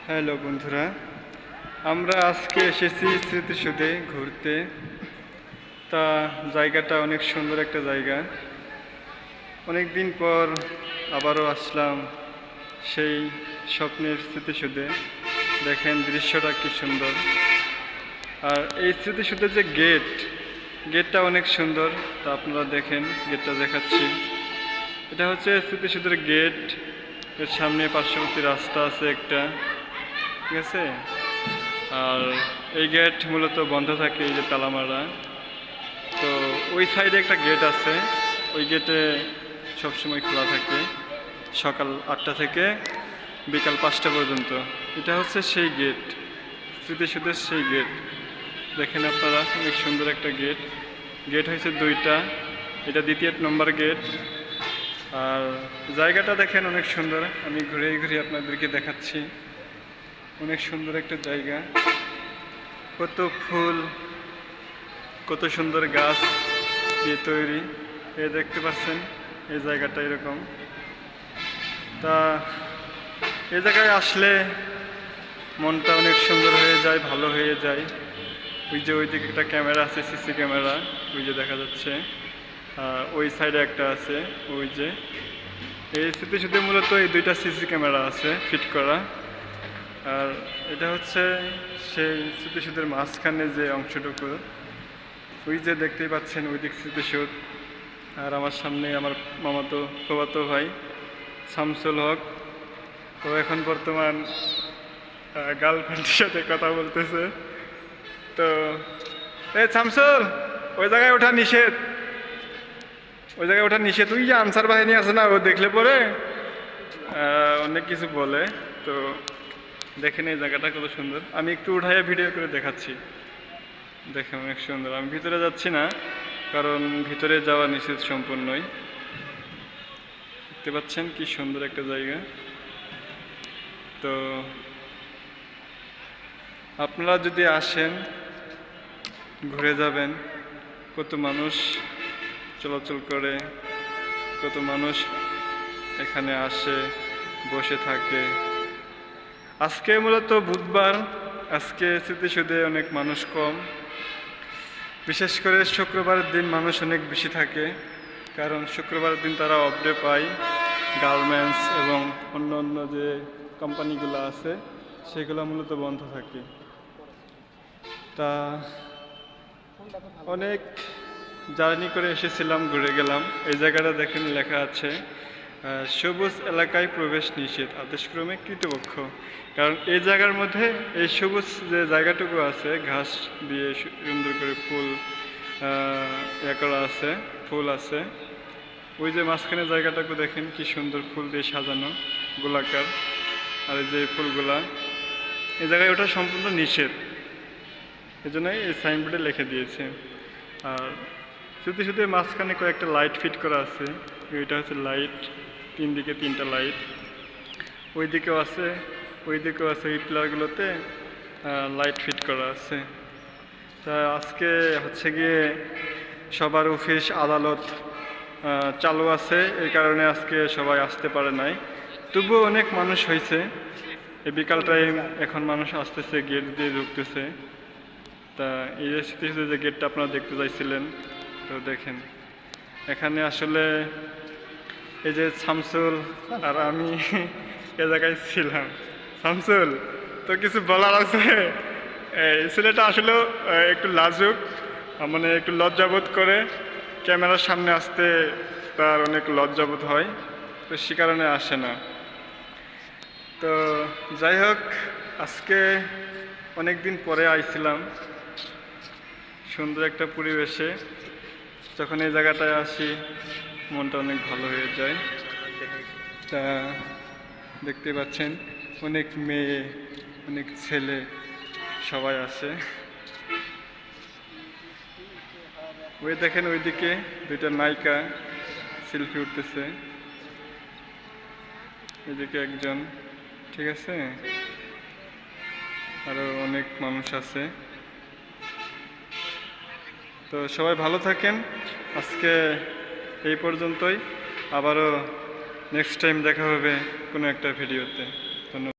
Hello বন্ধুরা, আমরা আজকে এসেছি স্মৃতিসৌধে ঘুরতে। তা জায়গাটা অনেক সুন্দর একটা জায়গা। অনেক দিন পর আবারও আসলাম সেই স্বপ্নের স্মৃতিসৌধে। দেখেন দৃশ্যটা কি সুন্দর। আর এই স্মৃতিসৌধের যে গেটটা অনেক সুন্দর। তা আপনারা দেখেন, গেটটা দেখাচ্ছি। এটা হচ্ছে স্মৃতিসৌধের গেট। এর সামনে পার্শ্ববর্তী রাস্তা আছে একটা, ঠিক আছে। আর এই গেট মূলত বন্ধ থাকে, এই যে তালামারা। তো ওই সাইডে একটা গেট আছে, ওই গেটে সবসময় খোলা থাকে সকাল 8টা থেকে বিকাল 5টা পর্যন্ত। এটা হচ্ছে সেই গেট, স্মৃতিসৌধের সেই গেট। দেখেন আপনারা, অনেক সুন্দর একটা গেট। গেট হয়েছে 2টা, এটা দ্বিতীয় নম্বর গেট। আর জায়গাটা দেখেন অনেক সুন্দর। আমি ঘুরে ঘুরে আপনাদেরকে দেখাচ্ছি। অনেক সুন্দর একটা জায়গা, কত ফুল, কত সুন্দর গাছ দিয়ে তৈরি। এই দেখতে পাচ্ছেন, এই জায়গাটা এরকম। তা এই জায়গায় আসলে মনটা অনেক সুন্দর হয়ে যায়, ভালো হয়ে যায়। ওই যে ওইদিকে একটা ক্যামেরা আছে, সিসি ক্যামেরা, ওই যে দেখা যাচ্ছে। ওই সাইডে একটা আছে, ওই যে। এই স্মৃতিসৌধে মূলত এই 2টা সিসি ক্যামেরা আছে ফিট করা। আর এটা হচ্ছে সেই স্মৃতিসৌধের মাঝখানে যে অংশটুকু, ওই যে দেখতেই পাচ্ছেন, ওই দিক স্মৃতিসৌধ। আর আমার সামনে আমার ফুফাতো ভাই শামসুল হক, ও এখন বর্তমান গার্লফ্রেন্ডের সাথে কথা বলতেছে। তো এই শামসুল, ওই জায়গায় ওঠা নিষেধ, ওই জায়গায় ওঠা নিষেধ। ওই যে আনসার বাহিনী আছে না, ও দেখলে পরে অনেক কিছু বলে। তো দেখেন এই জায়গাটা কত সুন্দর। আমি একটু উঠাইয়া ভিডিও করে দেখাচ্ছি। দেখেন অনেক সুন্দর। আমি ভিতরে যাচ্ছি না, কারণ ভিতরে যাওয়া নিষেধ সম্পূর্ণই। দেখতে পাচ্ছেন কি সুন্দর একটা জায়গা। তো আপনারা যদি আসেন, ঘুরে যাবেন। কত মানুষ চলাচল করে, কত মানুষ এখানে আসে, বসে থাকে। আজকে মূলত বুধবার, আজকে স্মৃতিসৌধে অনেক মানুষ কম। বিশেষ করে শুক্রবারের দিন মানুষ অনেক বেশি থাকে, কারণ শুক্রবারের দিন তারা অফ ডে পায়। গার্মেন্টস এবং অন্য অন্য যে কোম্পানিগুলো আছে, সেগুলো মূলত বন্ধ থাকে। তা অনেক জার্নি করে এসেছিলাম, ঘুরে গেলাম। এই জায়গাটা দেখেন লেখা আছে, সবুজ এলাকায় প্রবেশ নিষেধ, আদেশক্রমে কৃতপক্ষ। কারণ এই জায়গার মধ্যে এই সবুজ যে জায়গাটুকু আছে, ঘাস দিয়ে সুন্দর করে ফুল করা আছে, ফুল আছে। ওই যে মাঝখানে জায়গাটাকে দেখেন কি সুন্দর, ফুল দিয়ে সাজানো, গোলাকার। আর এই যে ফুলগুলা, এই জায়গায় ওটা সম্পূর্ণ নিষেধ, এই জন্যই এই সাইনবোর্ডে লিখে দিয়েছে। আর শুধু মাঝখানে কয়েকটা লাইট ফিট করা আছে। এটা হচ্ছে লাইট, 3 দিকে 3টা লাইট। ওই দিকেও আছে, ওই দিকেও আছে। এই পিলারগুলোতে লাইট ফিট করা আছে। তা আজকে হচ্ছে গিয়ে সবার অফিস আদালত চালু আছে, এই কারণে আজকে সবাই আসতে পারে নাই। তবুও অনেক মানুষ হয়েছে। এই বিকাল টাইম, এখন মানুষ আসতেছে, গেট দিয়ে ঢুকতেছে। তা এই যে স্মৃতিসৌধ যে গেটটা আপনারা দেখতে চাইছিলেন, তো দেখেন এখানে আসলে এই যে শামসুল আর আমি এ জায়গায় ছিলাম। শামসুল, তো কিছু বলার আছে? এই ছেলেটা আসলে একটু লাজুক, মানে একটু লজ্জাবোধ করে। ক্যামেরার সামনে আসতে তার অনেক লজ্জাবোধ হয়, তো সে কারণে আসে না। তো যাই হোক, আজকে অনেক দিন পরে আইছিলাম সুন্দর একটা পরিবেশে। যখন এই জায়গাটায় আসি, মনটা অনেক ভালো হয়ে যায়। তা দেখতে পাচ্ছেন, অনেক মেয়ে, অনেক ছেলে সবাই আসে। ওই দেখেন ওইদিকে 2টা নায়িকা সেলফি উঠতেছে, এদিকে একজন, ঠিক আছে। আরো অনেক মানুষ আছে। তো সবাই ভালো থাকেন। আজকে এই পর্যন্তই। আবারও নেক্সট টাইম দেখা হবে কোনো একটা ভিডিওতে। ধন্যবাদ।